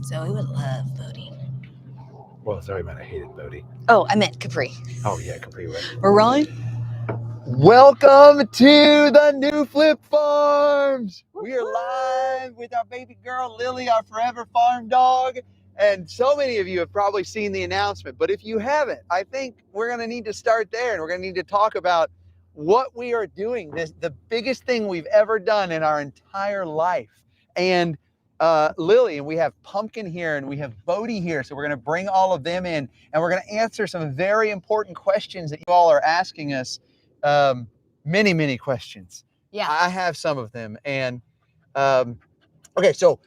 Zoe would love Bodie. Well, sorry, man, I hated Bodie. Oh, I meant Capri. Oh, yeah, Capri. We're rolling? Welcome to the new Flip Farms. We are live with our baby girl, Lilly, our forever farm dog. And so many of you have probably seen the announcement. But if you haven't, I think we're going to need to start there. And we're going to need to talk about what we are doing. The biggest thing we've ever done in our entire life. And Lilly, and we have Pumpkin here, and we have Bodie here. So we're going to bring all of them in. And we're going to answer some very important questions that you all are asking us. Many questions. Yeah. I have some of them. And okay, so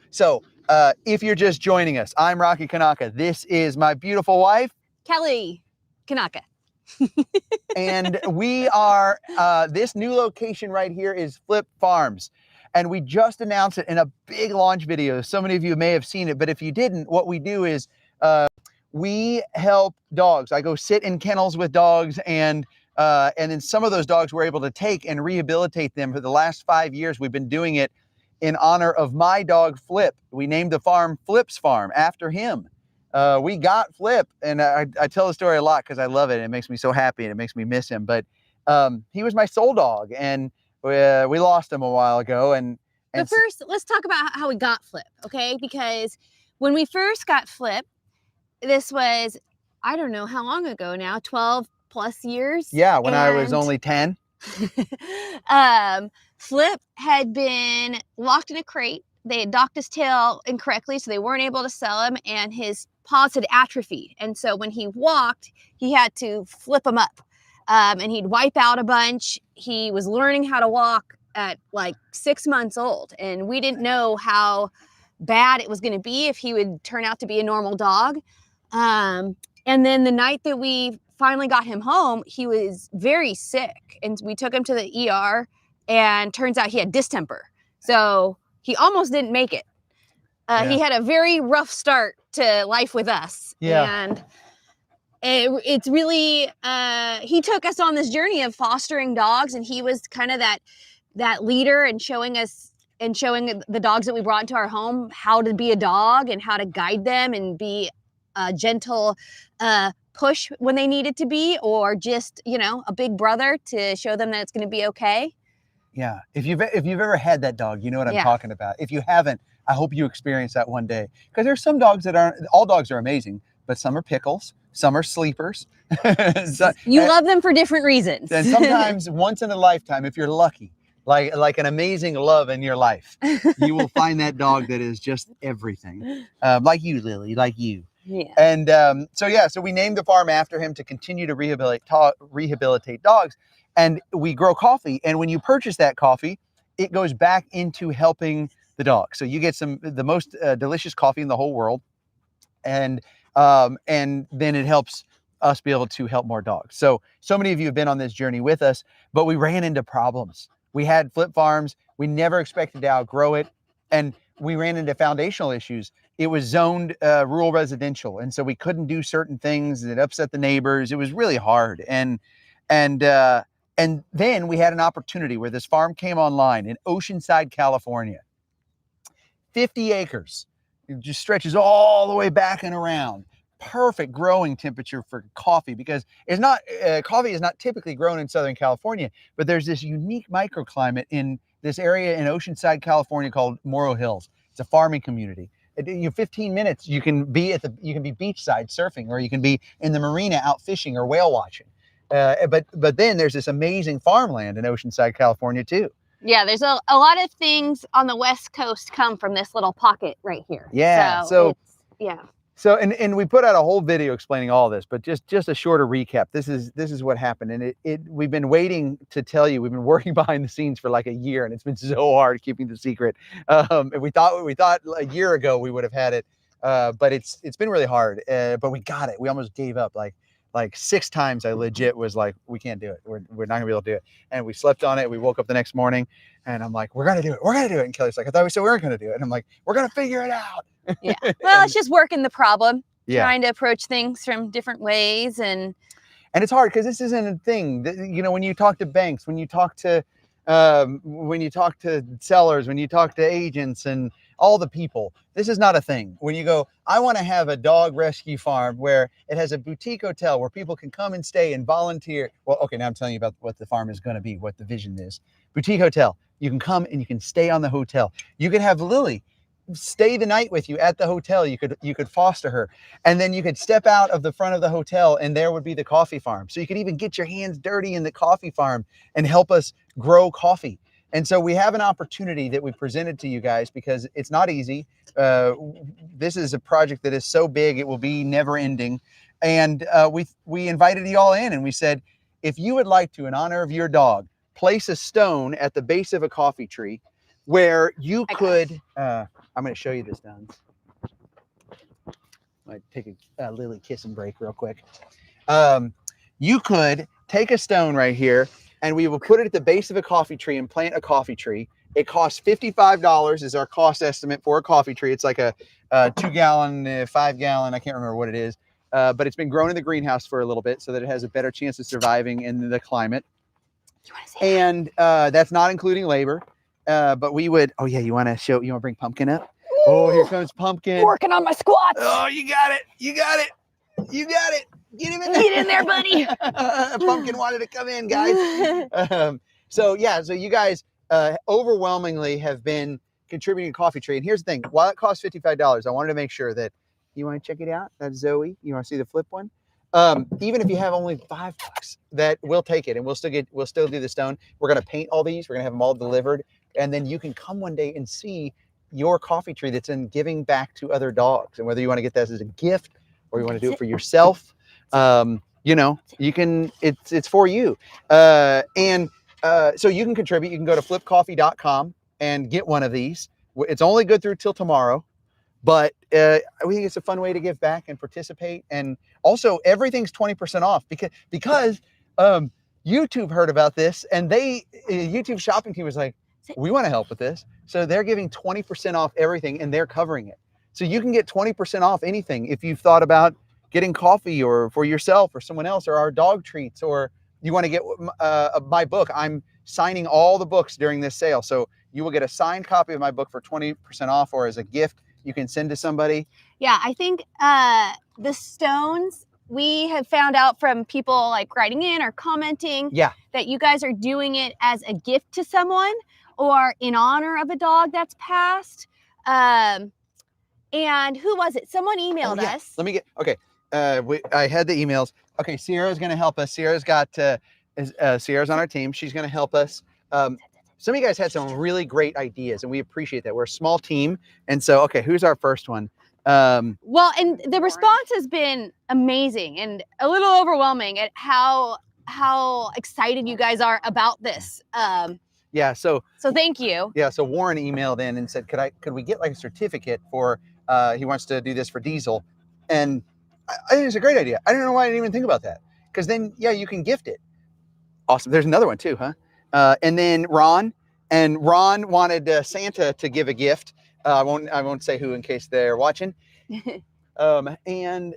if you're just joining us, I'm Rocky Kanaka. This is my beautiful wife, Kelly Kanaka. And we are, this new location right here is Flip Farms. And we just announced it in a big launch video. So many of you may have seen it, but if you didn't, what we do is we help dogs. I go sit in kennels with dogs, and then some of those dogs we're able to take and rehabilitate them. For the last 5 years, we've been doing it in honor of my dog, Flip. We named the farm Flip's Farm after him. We got Flip, and I tell the story a lot because I love it. It makes me so happy, and it makes me miss him. But he was my soul dog, and we lost him a while ago. But first, let's talk about how we got Flip, okay? Because when we first got Flip, this was, I don't know how long ago now, 12 plus years. Yeah, when I was only 10. Flip had been locked in a crate. They had docked his tail incorrectly, so they weren't able to sell him, and his paws had atrophied. And so when he walked, he had to flip them up. And he'd wipe out a bunch. He was learning how to walk at like 6 months old, and we didn't know how bad it was going to be if he would turn out to be a normal dog. And then the night that we finally got him home, he was very sick, and we took him to the ER, and turns out he had distemper. So he almost didn't make it. He had a very rough start to life with us. Yeah. And it's really, he took us on this journey of fostering dogs, and he was kind of that leader and showing us and showing the dogs that we brought into our home how to be a dog and how to guide them and be a gentle push when they needed to be, or just, a big brother to show them that it's going to be okay. Yeah. If you've ever had that dog, you know what I'm talking about. If you haven't, I hope you experience that one day. Because there's some dogs that aren't, all dogs are amazing, but some are pickles, some are sleepers. You love them for different reasons. And sometimes once in a lifetime, if you're lucky, like an amazing love in your life, you will find that dog that is just everything. Like you, Lilly, like you. Yeah. And so we named the farm after him to continue to rehabilitate dogs. And we grow coffee. And when you purchase that coffee, it goes back into helping the dog. So you get the most delicious coffee in the whole world. And then it helps us be able to help more dogs. So many of you have been on this journey with us, but we ran into problems. We had Flip Farms. We never expected to outgrow it. And we ran into foundational issues. It was zoned rural residential. And so we couldn't do certain things that upset the neighbors. It was really hard. And then we had an opportunity where this farm came online in Oceanside, California. 50 acres. It just stretches all the way back and around. Perfect growing temperature for coffee, because it's not coffee is not typically grown in Southern California, but there's this unique microclimate in this area in Oceanside, California called Morro Hills. It's a farming community. 15 minutes you can be beachside surfing, or you can be in the marina out fishing or whale watching. But then there's this amazing farmland in Oceanside, California too. Yeah, there's a lot of things on the West Coast come from this little pocket right here. Yeah. So and we put out a whole video explaining all this, but just a shorter recap. This is what happened, and we've been waiting to tell you. We've been working behind the scenes for like a year, and it's been so hard keeping the secret. And we thought a year ago we would have had it, but it's been really hard. But we got it. We almost gave up. Like 6 times I legit was like, we can't do it. We're not gonna be able to do it. And we slept on it. We woke up the next morning, and I'm like, we're gonna do it. We're gonna do it. And Kelly's like, I thought we said we weren't gonna do it. And I'm like, we're gonna figure it out. Yeah. Well, it's just working the problem, Yeah. trying to approach things from different ways. And it's hard because this isn't a thing. When you talk to banks, when you talk to sellers, when you talk to agents, and all the people. This is not a thing. When you go, I want to have a dog rescue farm where it has a boutique hotel where people can come and stay and volunteer. Well, okay, now I'm telling you about what the farm is going to be, what the vision is. Boutique hotel. You can come and you can stay on the hotel. You could have Lilly stay the night with you at the hotel. You could foster her, and then you could step out of the front of the hotel and there would be the coffee farm. So you could even get your hands dirty in the coffee farm and help us grow coffee. And so we have an opportunity that we presented to you guys because it's not easy. This is a project that is so big it will be never ending. And we invited you all in and we said, if you would like to, in honor of your dog, place a stone at the base of a coffee tree where you could I'm going to show you this, Don. I might take a Lilly kissing break real quick. You could take a stone right here, and we will put it at the base of a coffee tree and plant a coffee tree. It costs $55 is our cost estimate for a coffee tree. It's like a 2-gallon, 5-gallon, I can't remember what it is, but it's been grown in the greenhouse for a little bit so that it has a better chance of surviving in the climate. And that's not including labor. But we would, oh yeah, you want to bring Pumpkin up? Ooh, oh, here comes Pumpkin. Working on my squats. Oh, you got it. Get him in there. Get in there, buddy. Pumpkin wanted to come in, guys. So you guys overwhelmingly have been contributing to Coffee Tree. And here's the thing, while it costs $55, I wanted to make sure that you want to check it out. That's Zoe. You want to see the flip one? Even if you have only $5, that we'll take it and we'll still do the stone. We're going to paint all these. We're going to have them all delivered. And then you can come one day and see your coffee tree that's in giving back to other dogs. And whether you want to get that as a gift or you want to do it for yourself, you can, it's for you. So you can contribute. You can go to flipcoffee.com and get one of these. It's only good through till tomorrow. But we think it's a fun way to give back and participate. And also everything's 20% off because YouTube heard about this and YouTube shopping team was like, we want to help with this. So they're giving 20% off everything and they're covering it. So you can get 20% off anything if you've thought about getting coffee or for yourself or someone else or our dog treats, or you want to get my book. I'm signing all the books during this sale. So you will get a signed copy of my book for 20% off or as a gift you can send to somebody. Yeah, I think the stones, we have found out from people like writing in or commenting that you guys are doing it as a gift to someone or in honor of a dog that's passed. And who was it? Someone emailed us. Let me get, okay. I had the emails. Okay, Sierra's going to help us. Sierra's on our team. She's going to help us. Some of you guys had some really great ideas and we appreciate that. We're a small team. And so, okay, who's our first one? Well, and the response has been amazing and a little overwhelming at how excited you guys are about this. So thank you. Yeah. So Warren emailed in and said, could we get like a certificate for, he wants to do this for diesel. And I think it's a great idea. I don't know why I didn't even think about that. Cause then, you can gift it. Awesome. There's another one too, huh? And then Ron wanted Santa to give a gift. I won't say who in case they're watching. And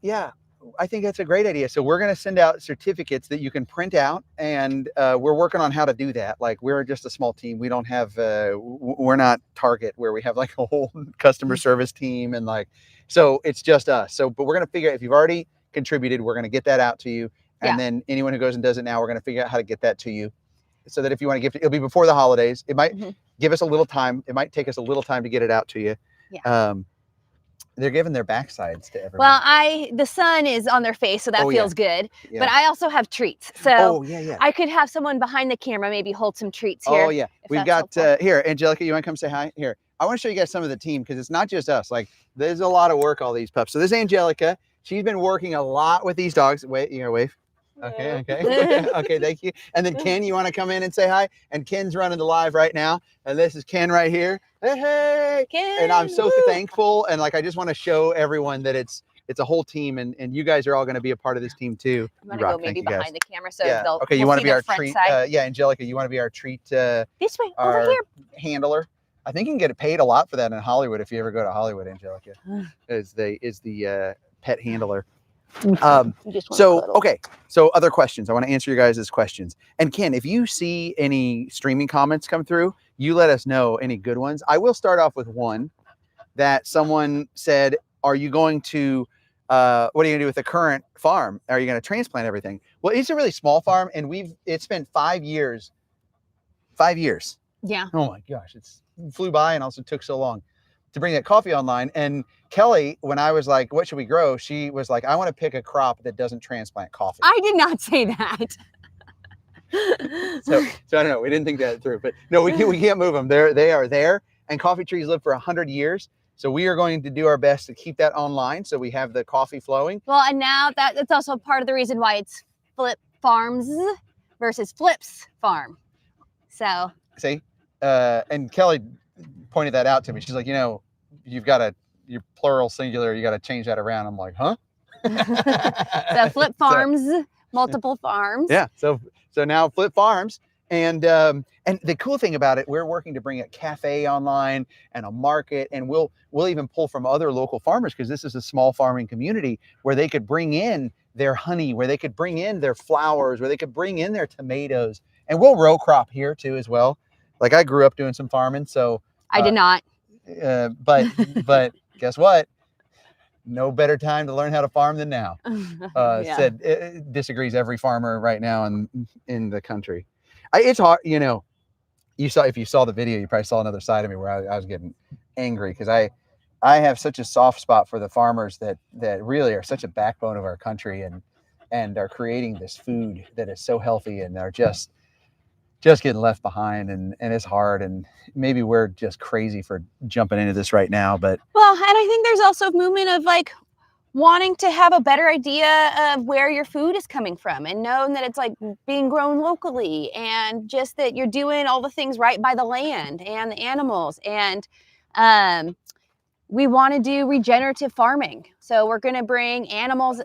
yeah, I think that's a great idea. So we're going to send out certificates that you can print out, and we're working on how to do that. Like, we're just a small team. We don't have, we're not Target where we have like a whole customer service team and so it's just us. So, but we're going to figure out, if you've already contributed, we're going to get that out to you. And then anyone who goes and does it now, we're going to figure out how to get that to you. So that if you want to gift it, it'll be before the holidays. It might give us a little time. It might take us a little time to get it out to you. Yeah. They're giving their backsides to everyone. Well, the sun is on their face, so that feels good. Yeah. But I also have treats. So I could have someone behind the camera maybe hold some treats here. Oh, yeah. We've got, here, Angelica, you want to come say hi? Here. I want to show you guys some of the team because it's not just us. Like, there's a lot of work, all these pups. So this is Angelica. She's been working a lot with these dogs. Wait, you gotta wave. Okay. Okay, thank you. And then Ken, you want to come in and say hi? And Ken's running the live right now. And this is Ken right here. Hey, Ken. And I'm so thankful. And I just want to show everyone that it's a whole team, and you guys are all going to be a part of this team too. I'm gonna go maybe behind the camera so they'll. Okay, you want to be our treat? Angelica, you want to be our treat? This way, over here. Handler. I think you can get paid a lot for that in Hollywood if you ever go to Hollywood. Angelica is the pet handler. So, okay. So other questions. I want to answer your guys' questions. And Ken, if you see any streaming comments come through, you let us know any good ones. I will start off with one that someone said, are you going to, what are you gonna do with the current farm? Are you gonna transplant everything? Well, it's a really small farm and it's been 5 years. 5 years. Yeah. Oh my gosh, it flew by and also took so long to bring that coffee online. And Kelly, when I was like, what should we grow? She was like, I want to pick a crop that doesn't transplant coffee. I did not say that. so I don't know. We didn't think that through, but no, we can't move them. They are there, and coffee trees live for 100 years. So we are going to do our best to keep that online so we have the coffee flowing. Well, and now that's also part of the reason why it's Flip Farms versus Flip's Farm. So see, and Kelly pointed that out to me. She's like, you've got your plural singular, you got to change that around. I'm like, huh? So Flip Farms, multiple farms. Yeah. So now Flip Farms. And the cool thing about it, we're working to bring a cafe online and a market, and we'll even pull from other local farmers, because this is a small farming community where they could bring in their honey, where they could bring in their flowers, where they could bring in their tomatoes, and we'll row crop here too as well. Like I grew up doing some farming, so I did not. But guess what? No better time to learn how to farm than now. Yeah. Said disagrees every farmer right now in the country. It's hard, if you saw the video, you probably saw another side of me where I was getting angry, because I have such a soft spot for the farmers that really are such a backbone of our country and are creating this food that is so healthy, and are just getting left behind, and it's hard, and maybe we're just crazy for jumping into this right now. But well, and I think there's also a movement of like wanting to have a better idea of where your food is coming from, and knowing that it's like being grown locally, and just that you're doing all the things right by the land and the animals. And we want to do regenerative farming. So we're going to bring animals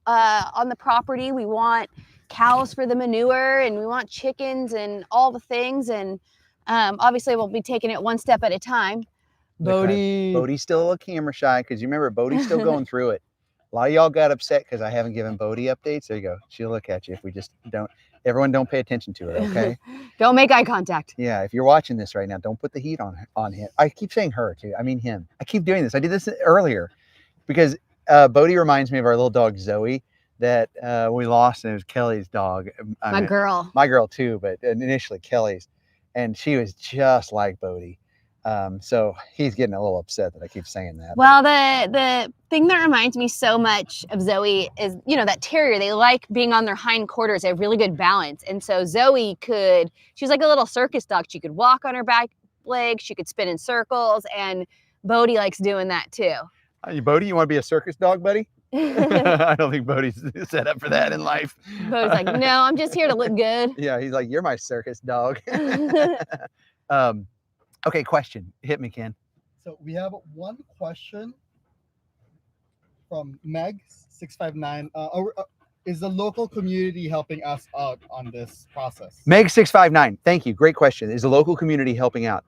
on the property. We want cows for the manure, and we want chickens and all the things. And obviously we'll be taking it one step at a time. Bodie's still a little camera shy, because you remember Bodie's still going through it. A lot of y'all got upset because I haven't given Bodie updates. There you go. She'll look at you if we just don't. Everyone don't pay attention to her, okay? Don't make eye contact. Yeah, if you're watching this right now, don't put the heat on him. I keep saying her too. I mean him. I keep doing this. I did this earlier because Bodie reminds me of our little dog Zoe that we lost, and it was Kelly's dog. My girl too, but initially Kelly's, and she was just like Bodie. So he's getting a little upset that I keep saying that. Well, the thing that reminds me so much of Zoe is, that terrier, they like being on their hind quarters. They have really good balance. And so Zoe she's like a little circus dog. She could walk on her back legs. She could spin in circles. And Bodie likes doing that too. Bodie, you want to be a circus dog, buddy? I don't think Bodie's set up for that in life. Bodie's like, no, I'm just here to look good. Yeah, he's like, you're my circus dog. Okay, question. Hit me, Ken. So we have one question from Meg659. Is the local community helping us out on this process? Meg659, thank you. Great question. Is the local community helping out?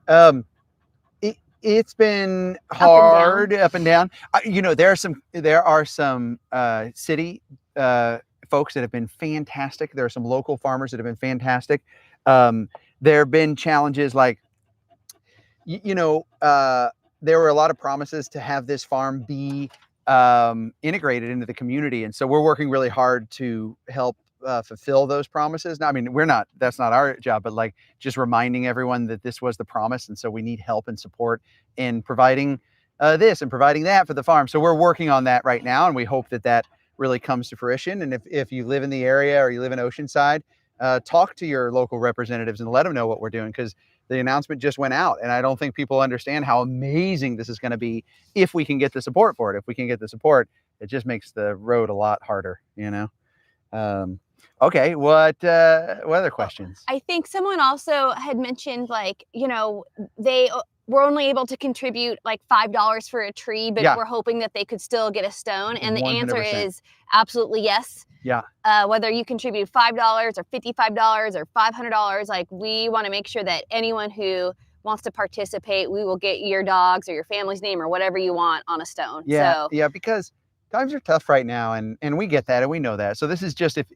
It's been hard, up and down. There are some city folks that have been fantastic. There are some local farmers that have been fantastic. There have been challenges like, there were a lot of promises to have this farm be integrated into the community. And so we're working really hard to help fulfill those promises. Now, I mean, that's not our job, but like just reminding everyone that this was the promise. And so we need help and support in providing this and providing that for the farm. So we're working on that right now. And we hope that really comes to fruition. And if you live in the area or you live in Oceanside, talk to your local representatives and let them know what we're doing, because the announcement just went out, and I don't think people understand how amazing this is going to be if we can get the support for it. If we can get the support, it just makes the road a lot harder, Okay, what other questions? I think someone also had mentioned, like, they were only able to contribute like $5 for a tree, but we're hoping that they could still get a stone. And the 100%. Answer is absolutely yes. Yeah. Whether you contribute $5 or $55 or $500, like, we want to make sure that anyone who wants to participate, we will get your dog's or your family's name or whatever you want on a stone. Yeah. So, yeah, because times are tough right now, and we get that, and we know that. So this is just if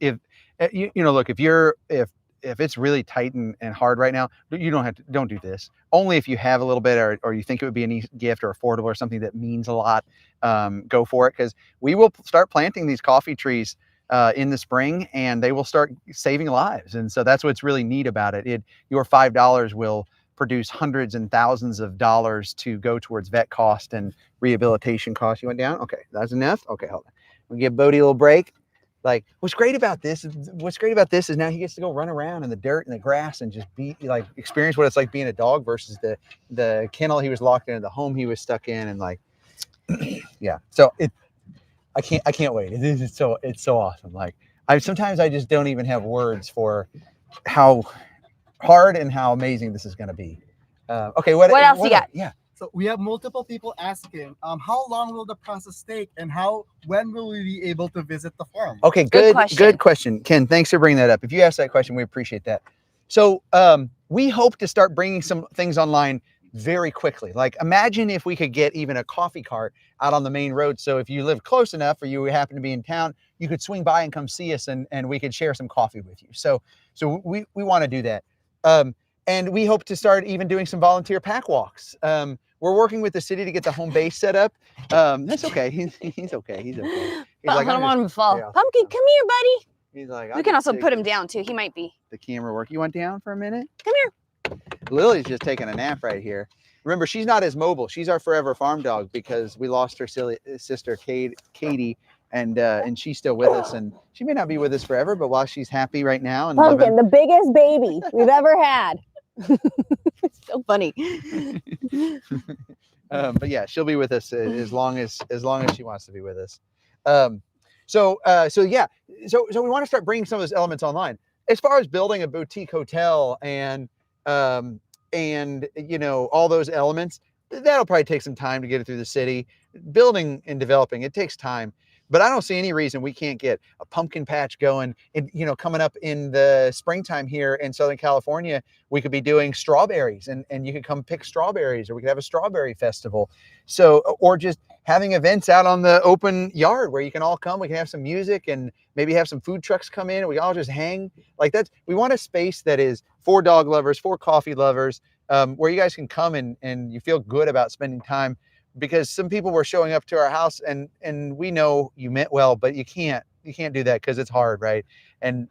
you know, look, if it's really tight and hard right now, you don't do this. Only if you have a little bit, or you think it would be a neat gift or affordable or something that means a lot, go for it, because we will start planting these coffee trees in the spring, and they will start saving lives. And so that's what's really neat about it. Your $5 will produce hundreds and thousands of dollars to go towards vet cost and rehabilitation costs. You went down? Okay, that's enough. Okay, hold on. We'll give Bodie a little break. Like, what's great about this is now he gets to go run around in the dirt and the grass and just experience what it's like being a dog versus the kennel he was locked in, the home he was stuck in, and like, yeah. So I can't wait. It's so awesome. Like, sometimes I just don't even have words for how hard and how amazing this is going to be. Okay, what else you got? Yeah. So we have multiple people asking, how long will the process take, and when will we be able to visit the farm? Okay, good question. Ken, thanks for bringing that up. If you asked that question, we appreciate that. So we hope to start bringing some things online very quickly. Like, imagine if we could get even a coffee cart out on the main road. So if you live close enough, or you happen to be in town, you could swing by and come see us, and we could share some coffee with you. So we want to do that. And we hope to start even doing some volunteer pack walks. We're working with the city to get the home base set up. That's okay. He's okay. He's like, I don't want him to fall. Yeah. Pumpkin, come here, buddy. He's like, we can also put him down too. He might be. The camera work. You went down for a minute? Come here. Lily's just taking a nap right here. Remember, she's not as mobile. She's our forever farm dog because we lost her sister, Katie, and she's still with us. And she may not be with us forever, but while she's happy right now. And Pumpkin, the biggest baby we've ever had. It's so funny. But yeah, she'll be with us as long as she wants to be with us. So we want to start bringing some of those elements online. As far as building a boutique hotel and you know, all those elements, that'll probably take some time to get it through the city. Building and developing, it takes time. But I don't see any reason we can't get a pumpkin patch going. And, you know, coming up in the springtime here in Southern California, we could be doing strawberries, and you could come pick strawberries, or we could have a strawberry festival. So, or just having events out on the open yard where you can all come. We can have some music and maybe have some food trucks come in, and we all just hang like that. We want a space that is for dog lovers, for coffee lovers, where you guys can come and you feel good about spending time. Because some people were showing up to our house, and we know you meant well, but you can't do that because it's hard, right? And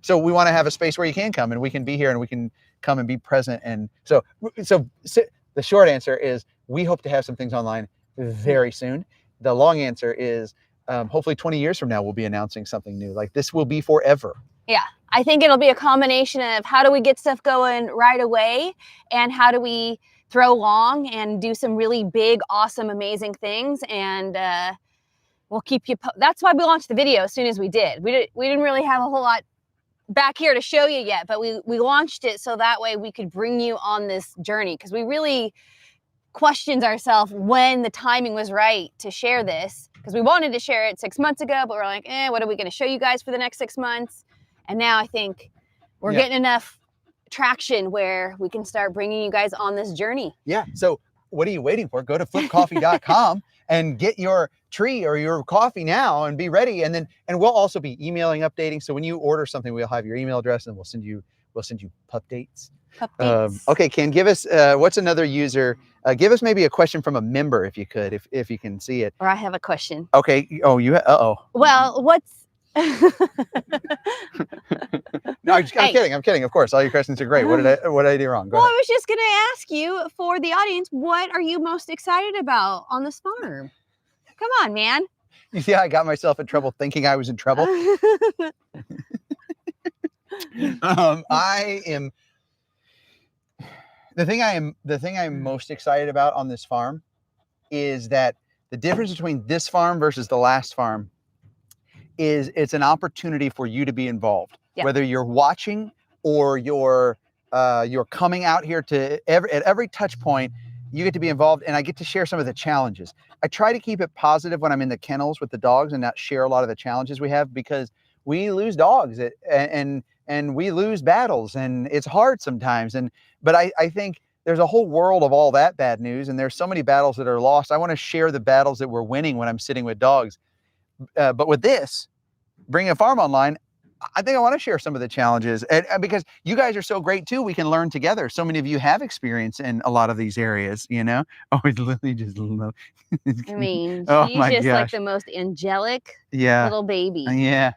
so we want to have a space where you can come, and we can be here, and we can come and be present. And so the short answer is we hope to have some things online very soon. The long answer is hopefully 20 years from now we'll be announcing something new. Like, this will be forever. Yeah, I think it'll be a combination of how do we get stuff going right away, and how do we throw long and do some really big, awesome, amazing things. And we'll keep you. That's why we launched the video as soon as we did. We didn't really have a whole lot back here to show you yet, but we launched it so that way we could bring you on this journey, because we really questioned ourselves when the timing was right to share this, because we wanted to share it 6 months ago, but we're like, what are we going to show you guys for the next 6 months? And now I think we're getting enough traction where we can start bringing you guys on this journey. Yeah. So what are you waiting for? Go to flipcoffee.com and get your tree or your coffee now and be ready. And we'll also be emailing, updating. So when you order something, we'll have your email address, and we'll send you updates. Okay, Ken, give us what's another user? Give us maybe a question from a member, if you could, if you can see it. Or I have a question. Okay. Oh, well, what's No, I'm kidding. Of course, all your questions are great. What did I do wrong? Go ahead. I was just going to ask you, for the audience, what are you most excited about on this farm? Come on, man. Yeah, I got myself in trouble thinking I was in trouble. I am. The thing I'm most excited about on this farm is that the difference between this farm versus the last farm is it's an opportunity for you to be involved. Yep. Whether you're watching or you're coming out here at every touch point, you get to be involved, and I get to share some of the challenges. I try to keep it positive when I'm in the kennels with the dogs and not share a lot of the challenges we have, because we lose dogs and we lose battles, and it's hard sometimes. But I think there's a whole world of all that bad news, and there's so many battles that are lost. I want to share the battles that we're winning when I'm sitting with dogs. But with this, bringing a farm online, I think I want to share some of the challenges, and because you guys are so great too, we can learn together. So many of you have experience in a lot of these areas, you know. Oh, it's Lily just love. I mean, Oh she's my just like gosh. the most angelic Yeah. little baby. Yeah.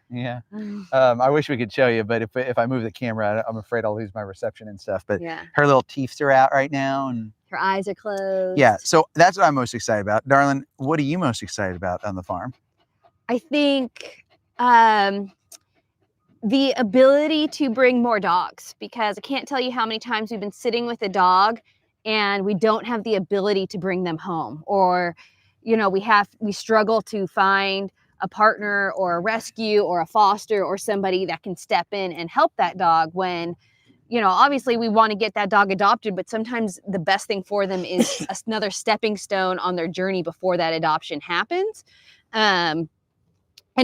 I wish we could show you, but if I move the camera, I'm afraid I'll lose my reception and stuff. But Yeah. her little teeth are out right now, and Her eyes are closed. yeah. So that's what I'm most excited about, darling. What are you most excited about on the farm? I think the ability to bring more dogs, because I can't tell you how many times we've been sitting with a dog and we don't have the ability to bring them home, or you know, we struggle to find a partner or a rescue or a foster or somebody that can step in and help that dog when, you know, obviously we want to get that dog adopted, but sometimes the best thing for them is another stepping stone on their journey before that adoption happens. And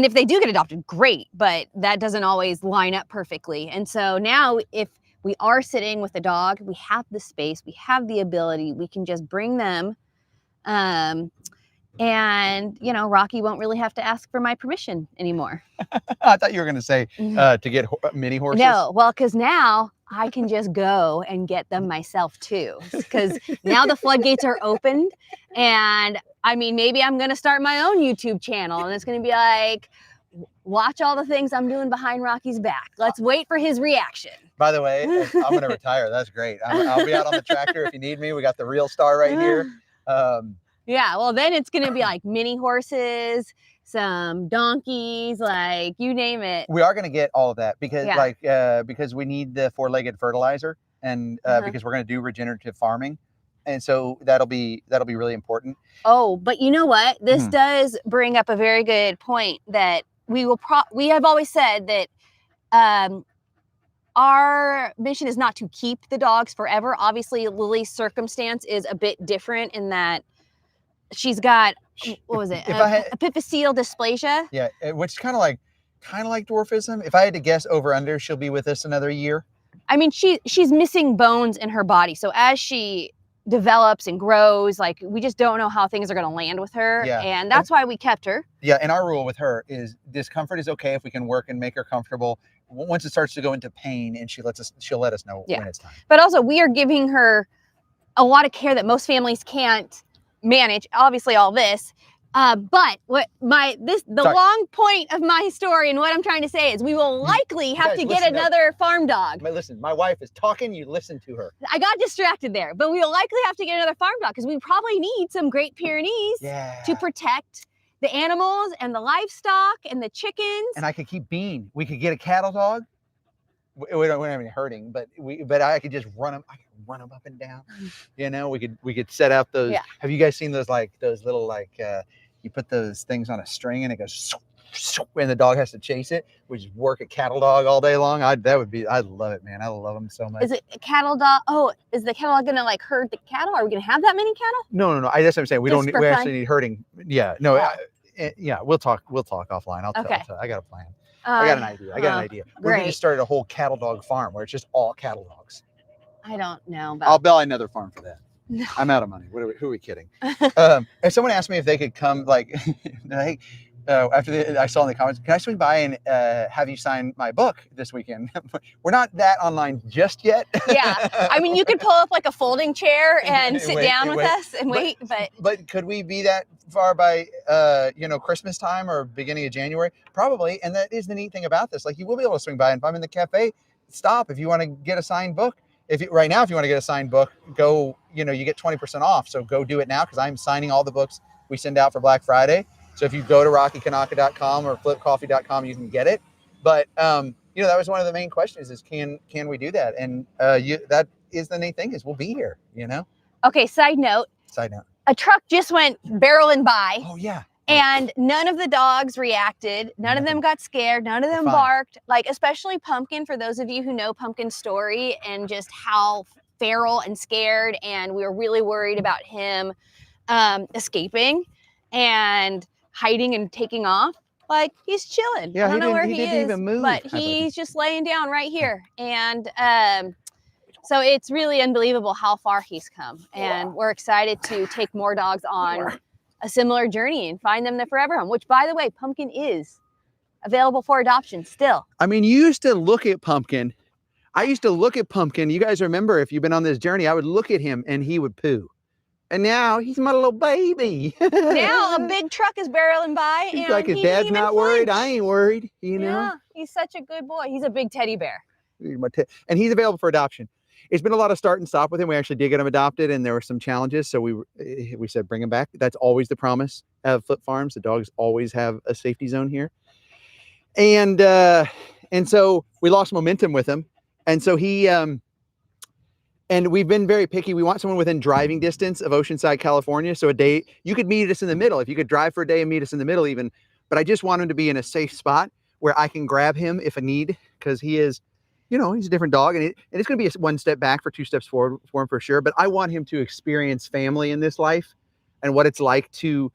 if they do get adopted, great, but that doesn't always line up perfectly. And so now if we are sitting with a dog, we have the space, we have the ability, we can just bring them. And, you know, Rocky won't really have to ask for my permission anymore. I thought you were going to say to get mini horses. No, well, because now I can just go and get them myself too. Because now the floodgates are opened, and I mean, maybe I'm going to start my own YouTube channel, and it's going to be like, watch all the things I'm doing behind Rocky's back. Let's wait for his reaction. By the way, I'm going to retire. That's great. I'll be out on the tractor if you need me. We got the real star right here. Yeah, well, then it's going to be like mini horses, some donkeys, like you name it. We are going to get all of that because because we need the 4-legged fertilizer, and because we're going to do regenerative farming. And so that'll be really important. Oh, but you know what? This does bring up a very good point that we have always said that our mission is not to keep the dogs forever. Obviously, Lily's circumstance is a bit different in that she's got, what was it? Epiphyseal dysplasia. Yeah, which is kind of like dwarfism. If I had to guess over under, she'll be with us another year. I mean, she's missing bones in her body. So as she develops and grows, like, we just don't know how things are going to land with her. Yeah. And that's why we kept her. Yeah, and our rule with her is discomfort is okay if we can work and make her comfortable. Once it starts to go into pain, and she'll let us know when it's time. But also, we are giving her a lot of care that most families can't manage, obviously all this. But the long point of my story and what I'm trying to say is we will likely have to get another farm dog. Listen, my wife is talking, you listen to her. I got distracted there, but we will likely have to get another farm dog because we probably need some Great Pyrenees to protect the animals and the livestock and the chickens. And I could keep Bean. We could get a cattle dog. We don't have any herding, but I could just run them. I could run them up and down. You know, we could set out those. Yeah. Have you guys seen those little you put those things on a string and it goes and the dog has to chase it? We just work a cattle dog all day long. I'd love it, man. I love them so much. Is it a cattle dog? Oh, is the cattle dog gonna herd the cattle? Are we gonna have that many cattle? No. That's what I'm saying. We actually need herding. Yeah, no. Yeah, we'll talk offline. I'll tell you. I got a plan. I got an idea. We're going to start a whole cattle dog farm where it's just all cattle dogs. I don't know. I'll buy another farm for that. No. I'm out of money. Who are we kidding? If someone asked me if they could come, after I saw in the comments, can I swing by and have you sign my book this weekend? We're not that online just yet. Yeah. I mean, you could pull up like a folding chair and sit down with us and wait. But could we be that far by, Christmas time or beginning of January? Probably. And that is the neat thing about this. Like, you will be able to swing by, and if I'm in the cafe, stop if you want to get a signed book. Right now, if you want to get a signed book, go, you get 20% off. So go do it now, because I'm signing all the books we send out for Black Friday. So if you go to rockykanaka.com or flipcoffee.com, you can get it. But, that was one of the main questions is, can we do that? And that is the neat thing is we'll be here, Okay, side note. A truck just went barreling by. Oh, yeah. And none of the dogs reacted. None of them got scared. None of them barked. Like, especially Pumpkin, for those of you who know Pumpkin's story and just how feral and scared. And we were really worried about him escaping and hiding and taking off. Like, he's chilling. Yeah, I don't know where he didn't is, even move. but he's just laying down right here. And So it's really unbelievable how far he's come. And we're excited to take more dogs on a similar journey and find them the forever home, which, by the way, Pumpkin is available for adoption still. I mean, you used to look at Pumpkin. I used to look at Pumpkin. You guys remember, if you've been on this journey, I would look at him and he would poo. And now he's my little baby. Now a big truck is barreling by. He's and like, his he dad's didn't even not worried. flinch. I ain't worried, you know? Yeah, he's such a good boy. He's a big teddy bear. And he's available for adoption. It's been a lot of start and stop with him. We actually did get him adopted, and there were some challenges. So we said, bring him back. That's always the promise of Flip Farms. The dogs always have a safety zone here. And so we lost momentum with him. And so and we've been very picky. We want someone within driving distance of Oceanside, California. So a day, you could meet us in the middle. If you could drive for a day and meet us in the middle even. But I just want him to be in a safe spot where I can grab him if I need, because he is, you know, he's a different dog. And it's going to be a 1 step back for 2 steps forward for him for sure. But I want him to experience family in this life and what it's like to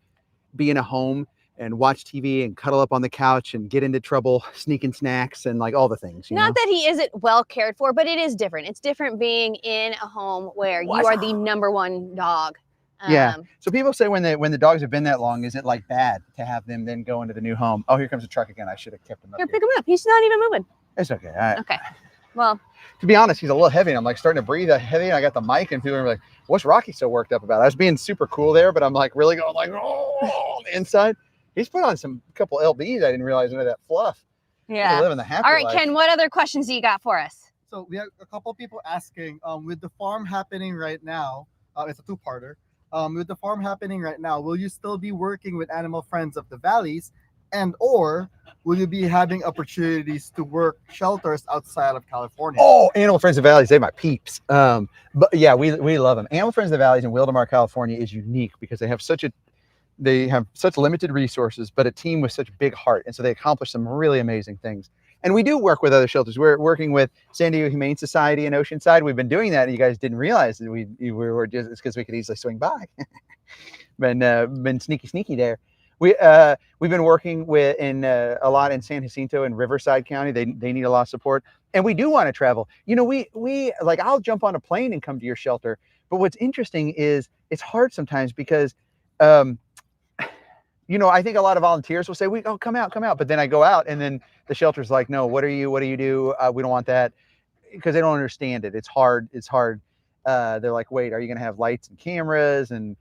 be in a home and watch TV and cuddle up on the couch and get into trouble, sneaking snacks and like all the things. Not that he isn't well cared for, but it is different. It's different being in a home where you are the #1 dog. Yeah. So people say when the dogs have been that long, is it like bad to have them then go into the new home? Oh, here comes the truck again. I should have kept him up Here, pick him up. He's not even moving. It's okay. All right. Okay. Well, to be honest, he's a little heavy. And I'm like starting to breathe heavy. And I got the mic and people are like, what's Rocky so worked up about? I was being super cool there, but I'm like really going like, oh, on the inside. He's put on a couple LBs. I didn't realize under that fluff. yeah. Living the happy All right, life. Ken, what other questions do you got for us? So we have a couple people asking, with the farm happening right now, it's a 2-parter. With the farm happening right now, will you still be working with Animal Friends of the Valleys, and or will you be having opportunities to work shelters outside of California? Oh, Animal Friends of the Valleys, they're my peeps. But yeah, we love them. Animal Friends of the Valleys in Wildomar, California is unique because they have such limited resources, but a team with such big heart. And so they accomplish some really amazing things. And we do work with other shelters. We're working with San Diego Humane Society in Oceanside. We've been doing that, and you guys didn't realize that we were just because we could easily swing by. been sneaky there. We've been working with a lot in San Jacinto and Riverside County. They need a lot of support, and we do want to travel. You know, we like I'll jump on a plane and come to your shelter. But what's interesting is it's hard sometimes because you know, I think a lot of volunteers will say, come out. But then I go out and then the shelter's like, no, what do you do? We don't want that, because they don't understand it. It's hard. They're like, wait, are you going to have lights and cameras? And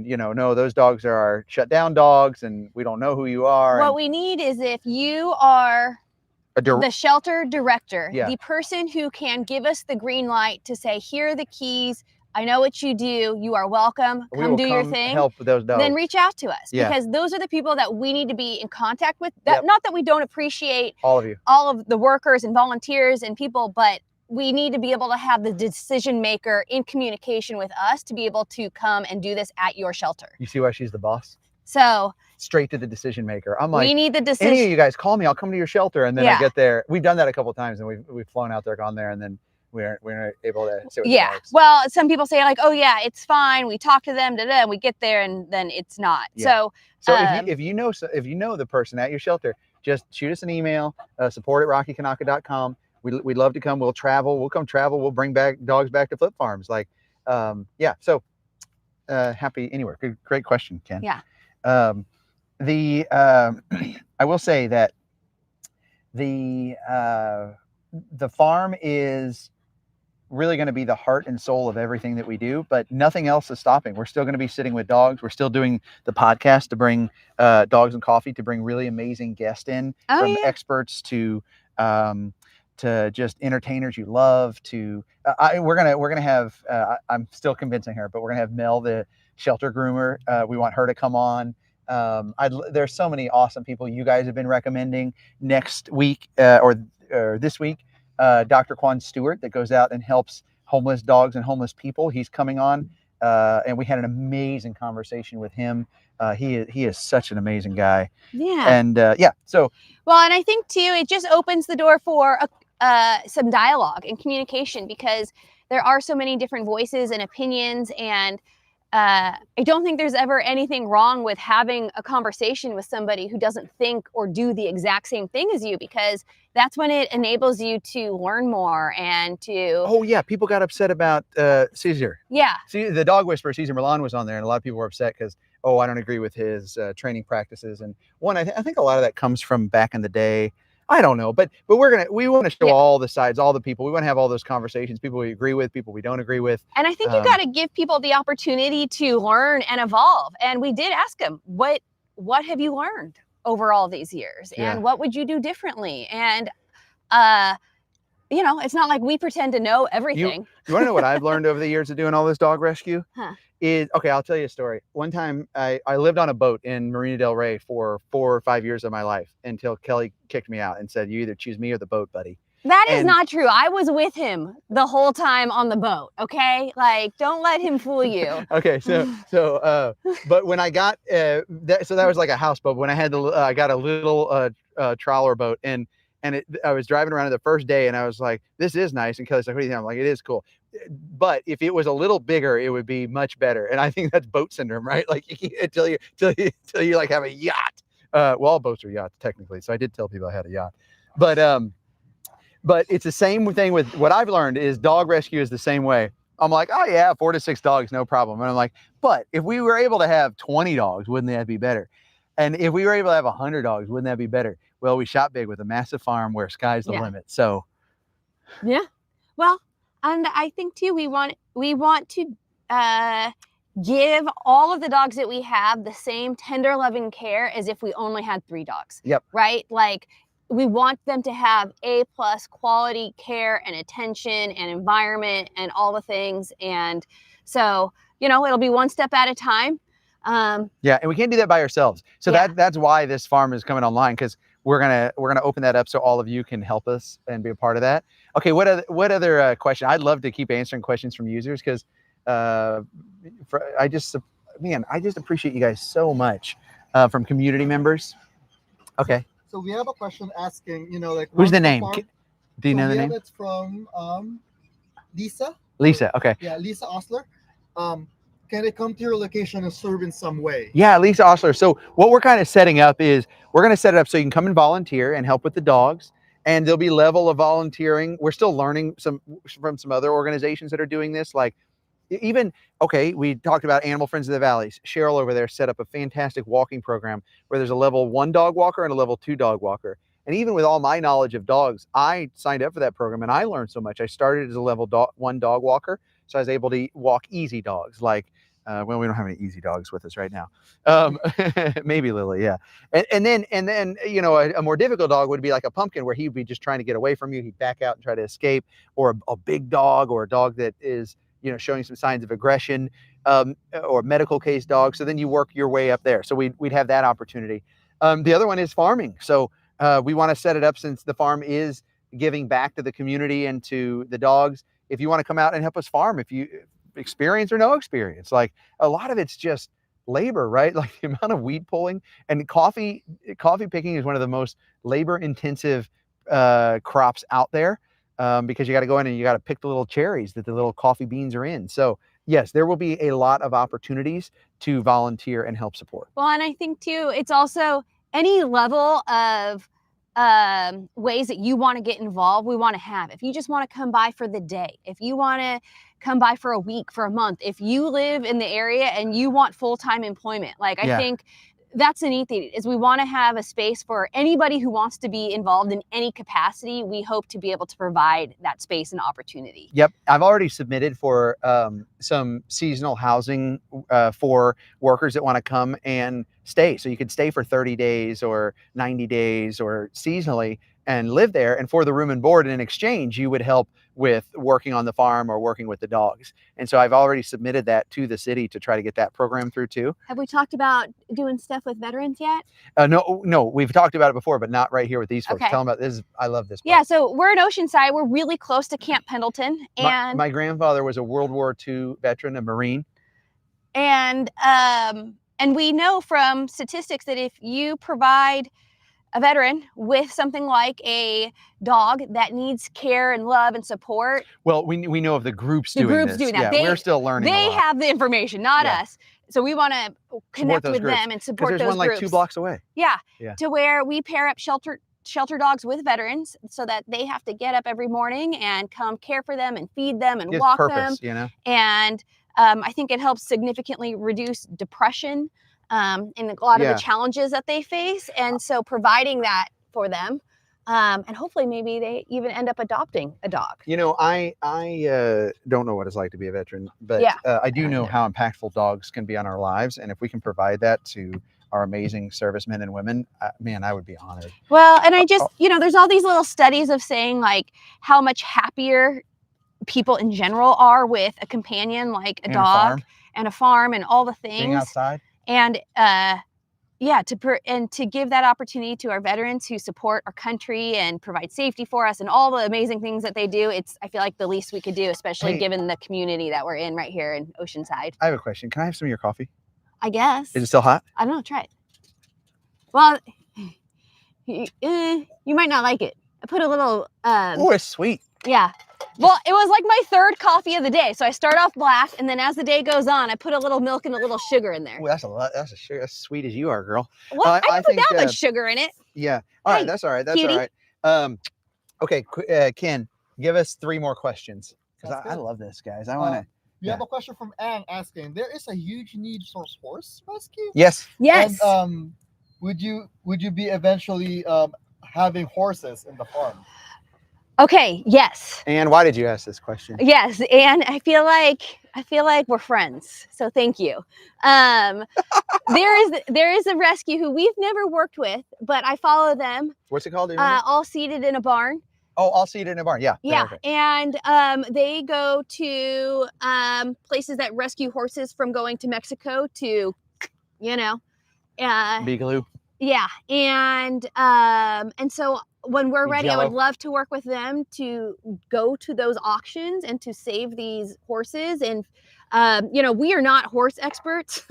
you know, no, those dogs are our shut down dogs and we don't know who you are. What we need is if you are the shelter director, the person who can give us the green light to say, here are the keys. I know what you do. You are welcome. Come do your thing. Help with those dogs. Then reach out to us, because those are the people that we need to be in contact with. Not that we don't appreciate all of you, all of the workers and volunteers and people, but we need to be able to have the decision maker in communication with us to be able to come and do this at your shelter. You see why she's the boss? So straight to the decision maker. I'm like, we need the decision. Any of you guys call me. I'll come to your shelter. And then I get there. We've done that a couple of times, and we've flown out there, gone there, and then we're able to sit with the dogs. Well, some people say like, oh yeah, it's fine. We talk to them, and we get there, and then it's not. So if you know the person at your shelter, just shoot us an email, support@rockykanaka.com. We'd love to come. We'll travel. We'll come travel. We'll bring dogs back to Flip Farms. Like, So happy anywhere. Great question, Ken. Yeah. I will say that the farm is really going to be the heart and soul of everything that we do, but nothing else is stopping. We're still going to be sitting with dogs. We're still doing the podcast to bring Dogs and Coffee, to bring really amazing guests in, from experts to just entertainers you love. We're gonna have I'm still convincing her, but we're gonna have Mel, the shelter groomer. We want her to come on. There's so many awesome people you guys have been recommending. Next week or this week, Dr. Quan Stewart, that goes out and helps homeless dogs and homeless people. He's coming on, and we had an amazing conversation with him. He is such an amazing guy. Yeah. And so well, and I think too, it just opens the door for some dialogue and communication, because there are so many different voices and opinions, and I don't think there's ever anything wrong with having a conversation with somebody who doesn't think or do the exact same thing as you, because that's when it enables you to learn more and to. Oh yeah, people got upset about Caesar. Yeah. See, the dog whisperer, Caesar Milan, was on there, and a lot of people were upset because, oh, I don't agree with his training practices. And one, I think a lot of that comes from back in the day. I don't know, but we want to show all the sides, all the people. We want to have all those conversations, people we agree with, people we don't agree with. And I think you got to give people the opportunity to learn and evolve. And we did ask them, what have you learned over all these years? And what would you do differently? And, you know, it's not like we pretend to know everything. You want to know what I've learned over the years of doing all this dog rescue? Huh. Okay, I'll tell you a story. One time I lived on a boat in Marina del Rey for 4 or 5 years of my life until Kelly kicked me out and said, you either choose me or the boat, buddy. That is not true. I was with him the whole time on the boat. Okay. Like, don't let him fool you. Okay. But when I got, so that was like a houseboat. When I had I got a little trawler boat, and I was driving around it the first day, and I was like, this is nice. And Kelly's like, what do you think? I'm like, it is cool. But if it was a little bigger, it would be much better. And I think that's boat syndrome, right? Like until you like have a yacht. Well, all boats are yachts technically. So I did tell people I had a yacht, but it's the same thing with what I've learned is dog rescue is the same way. I'm like, oh yeah, 4 to 6 dogs, no problem. And I'm like, but if we were able to have 20 dogs, wouldn't that be better? And if we were able to have 100 dogs, wouldn't that be better? Well, we shot big with a massive farm where sky's the limit. So yeah. Well, and I think too, we want to give all of the dogs that we have the same tender, loving care as if we only had 3 dogs. Yep. Right? Like, we want them to have A+ quality care and attention and environment and all the things. And so, you know, it'll be one step at a time. Yeah, and we can't do that by ourselves. So that's why this farm is coming online, because we're gonna open that up so all of you can help us and be a part of that. Okay, what other question? I'd love to keep answering questions from users, because I just appreciate you guys so much from community members. Okay. So we have a question asking, you know, like, who's the name? Do you know the name? It's from Lisa. Lisa. Okay. Yeah, Lisa Osler. Can they come to your location and serve in some way? Yeah, Lisa Osler. So what we're kind of setting up is we're going to set it up so you can come and volunteer and help with the dogs, and there'll be level of volunteering. We're still learning from some other organizations that are doing this. Like, even, okay, we talked about Animal Friends of the Valleys. Cheryl over there set up a fantastic walking program where there's a level 1 dog walker and a level 2 dog walker. And even with all my knowledge of dogs, I signed up for that program and I learned so much. I started as a level 1 dog walker, so I was able to walk easy dogs. Like, well, we don't have any easy dogs with us right now. Maybe Lilly, yeah. And then you know, a more difficult dog would be like a pumpkin, where he'd be just trying to get away from you. He'd back out and try to escape, or a big dog, or a dog that is, you know, showing some signs of aggression, or medical case dog. So then you work your way up there. So we'd have that opportunity. The other one is farming. So we want to set it up, since the farm is giving back to the community and to the dogs. If you want to come out and help us farm, if you experience or no experience, like, a lot of it's just labor, right? Like, the amount of weed pulling and coffee picking is one of the most labor intensive crops out there, because you got to go in and you got to pick the little cherries that the little coffee beans are in. So yes, there will be a lot of opportunities to volunteer and help support. Well, and I think too, it's also any level of ways that you want to get involved, we want to have. If you just want to come by for the day, if you want to come by for a week, for a month, if you live in the area and you want full-time employment, like, I think that's the neat thing, is we want to have a space for anybody who wants to be involved in any capacity. We hope to be able to provide that space and opportunity. Yep. I've already submitted for some seasonal housing for workers that want to come and stay. So you could stay for 30 days or 90 days or seasonally and live there. And for the room and board, in exchange, you would help with working on the farm or working with the dogs. And so I've already submitted that to the city to try to get that program through too. Have we talked about doing stuff with veterans yet? No, we've talked about it before, but not right here with these folks. Okay. Tell them about this. I love this part. Yeah, so we're in Oceanside. We're really close to Camp Pendleton. And my grandfather was a World War II veteran, a Marine. And we know from statistics that if you provide a veteran with something like a dog that needs care and love and support. Well, we know of the groups The doing groups this. doing that. Yeah, we're still learning a They lot. have the information, not Yeah. us. So we want to connect with groups. them and Because support there's those one like groups. 2 blocks away. Yeah, Yeah. to where we pair up shelter dogs with veterans so that they have to get up every morning and come care for them and feed them and Gives walk purpose, them. you know? And I think it helps significantly reduce depression and a lot of Yeah. the challenges that they face. And so providing that for them, and hopefully maybe they even end up adopting a dog. You know, I don't know what it's like to be a veteran, but Yeah. I do know how impactful dogs can be on our lives. And if we can provide that to our amazing servicemen and women, man, I would be honored. Well, and I just, you know, there's all these little studies of saying like how much happier people in general are with a companion like a dog and a farm and all the things. Being outside. And yeah, to give that opportunity to our veterans who support our country and provide safety for us and all the amazing things that they do. It's, I feel like, the least we could do, especially given the community that we're in right here in Oceanside. I have a question. Can I have some of your coffee? I guess. Is it still hot? I don't know. Try it. Well, you might not like it. I put a little. Oh, it's sweet. Yeah. Well, it was like my third coffee of the day. So I start off black, and then as the day goes on, I put a little milk and a little sugar in there. Oh, that's a lot. That's as sweet as you are, girl. Well, I didn't put that much sugar in it. Yeah. All right. That's all right. That's all right. Okay, Ken, give us 3 more questions because I love this, guys. I want to. We have a question from Anne asking: there is a huge need for horse rescue. Yes. Yes. And would you be eventually having horses in the farm? Okay. Yes. And why did you ask this question? Yes, and I feel like we're friends. So thank you. There is a rescue who we've never worked with, but I follow them. What's it called? All seated in a barn. Oh, all seated in a barn. Yeah. Yeah. Okay. And they go to places that rescue horses from going to Mexico to, you know, Beagaloo. Yeah. And so when we're ready, I would love to work with them to go to those auctions and to save these horses. And, you know, we are not horse experts.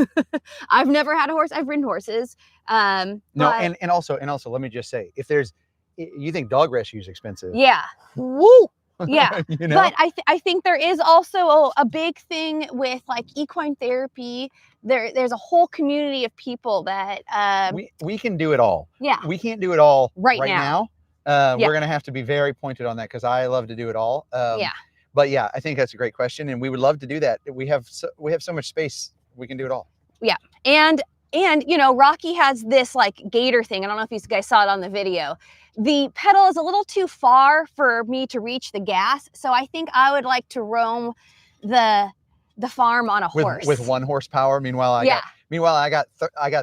I've never had a horse. I've ridden horses. No, and also, let me just say, if you think dog rescue is expensive. Yeah. Woo. Yeah. You know? But I think there is also a big thing with like equine therapy. There's a whole community of people that we can do it all. Yeah. We can't do it all right now. We're going to have to be very pointed on that because I love to do it all. Yeah. But yeah, I think that's a great question, and we would love to do that. We have so much space. We can do it all. Yeah. And you know, Rocky has this like gator thing. I don't know if you guys saw it on the video. The pedal is a little too far for me to reach the gas, so I think I would like to roam the farm on a horse with 1 horsepower. Meanwhile, I got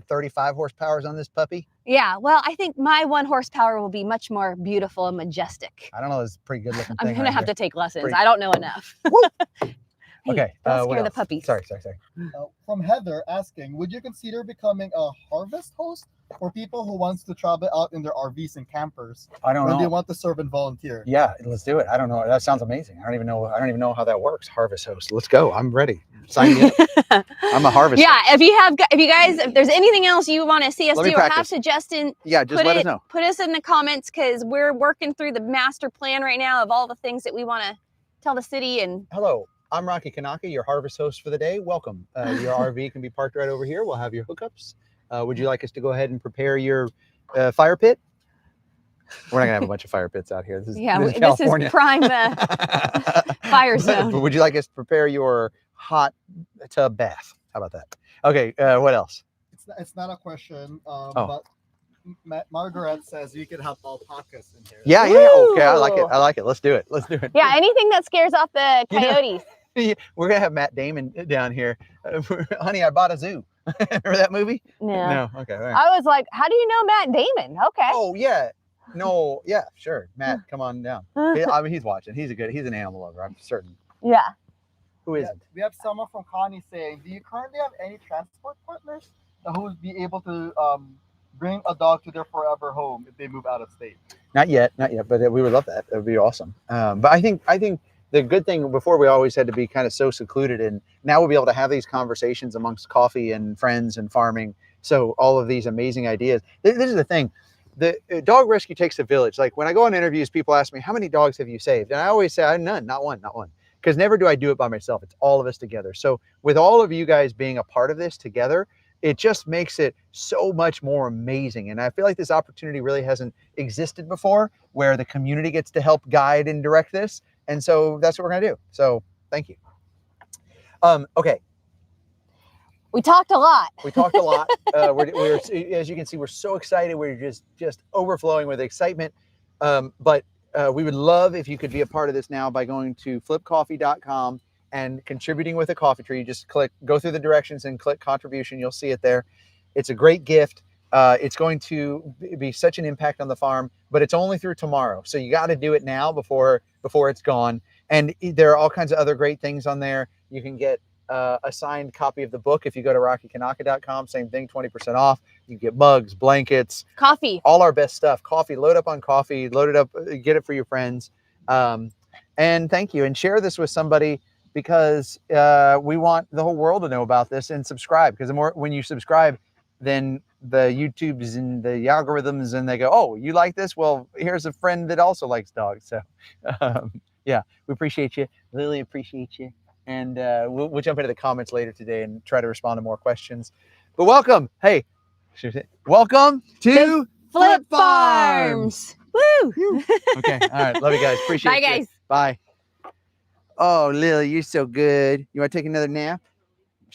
35 horsepowers on this puppy. Yeah, well, I think my 1 horsepower will be much more beautiful and majestic. I don't know. It's a pretty good looking thing. I'm gonna have to take lessons. I don't know enough. Hey, okay. Don't scare the puppies. Sorry. From Heather asking, would you consider becoming a harvest host for people who wants to travel out in their RVs and campers? I don't know. When they want to serve and volunteer. Yeah, let's do it. I don't know. That sounds amazing. I don't even know how that works. Harvest host. Let's go. I'm ready. Sign me up. I'm a harvest host. If there's anything else you want to see us do or have suggestions, just let us know. Put us in the comments because we're working through the master plan right now of all the things that we want to tell the city. And hello. I'm Rocky Kanaka, your harvest host for the day. Welcome. Your RV can be parked right over here. We'll have your hookups. Would you like us to go ahead and prepare your fire pit? We're not going to have a bunch of fire pits out here. This is prime fire zone. But would you like us to prepare your hot tub bath? How about that? Okay, what else? It's not a question, but Margaret says you can have alpacas in here. Yeah. Okay, I like it. Let's do it. Yeah, anything that scares off the coyotes. We're gonna have Matt Damon down here. Honey, I bought a zoo. Remember that movie? No. Okay. All right. I was like, how do you know Matt Damon? Okay. Oh yeah. No. Yeah. Sure. Matt, come on down. I mean, he's watching. He's an animal lover. I'm certain. Yeah. Who isn't? We have someone from Connie saying, do you currently have any transport partners who would be able to bring a dog to their forever home if they move out of state? Not yet. But we would love that. That would be awesome. But I think the good thing before we always had to be kind of so secluded, and now we'll be able to have these conversations amongst coffee and friends and farming. So all of these amazing ideas. This is the thing. the dog rescue takes a village. Like when I go on interviews, people ask me, how many dogs have you saved? And I always say, none, not one. Because never do I do it by myself. It's all of us together. So with all of you guys being a part of this together, it just makes it so much more amazing. And I feel like this opportunity really hasn't existed before, where the community gets to help guide and direct this. And so that's what we're gonna do. So thank you. Okay. We talked a lot. We talked a lot. We're, as you can see, we're so excited. We're just overflowing with excitement. But we would love if you could be a part of this now by going to flipcoffee.com and contributing with a coffee tree. Just go through the directions and click contribution. You'll see it there. It's a great gift. It's going to be such an impact on the farm, but it's only through tomorrow. So you got to do it now before it's gone. And there are all kinds of other great things on there. You can get a signed copy of the book if you go to rockykanaka.com. Same thing, 20% off. You can get mugs, blankets, coffee, all our best stuff. Coffee, load up on coffee, load it up, get it for your friends. And thank you. And share this with somebody, because we want the whole world to know about this, and subscribe. Because the more, when you subscribe, then the YouTubes and the algorithms, and they go, oh, you like this? Well, here's a friend that also likes dogs. So yeah, we appreciate you. Lily, appreciate you. And we'll jump into the comments later today and try to respond to more questions. But welcome. Hey, welcome to Flip Farms. Woo! Okay. All right. Love you guys. Appreciate Bye, you. guys. Bye. Oh, Lily, you're so good. You want to take another nap?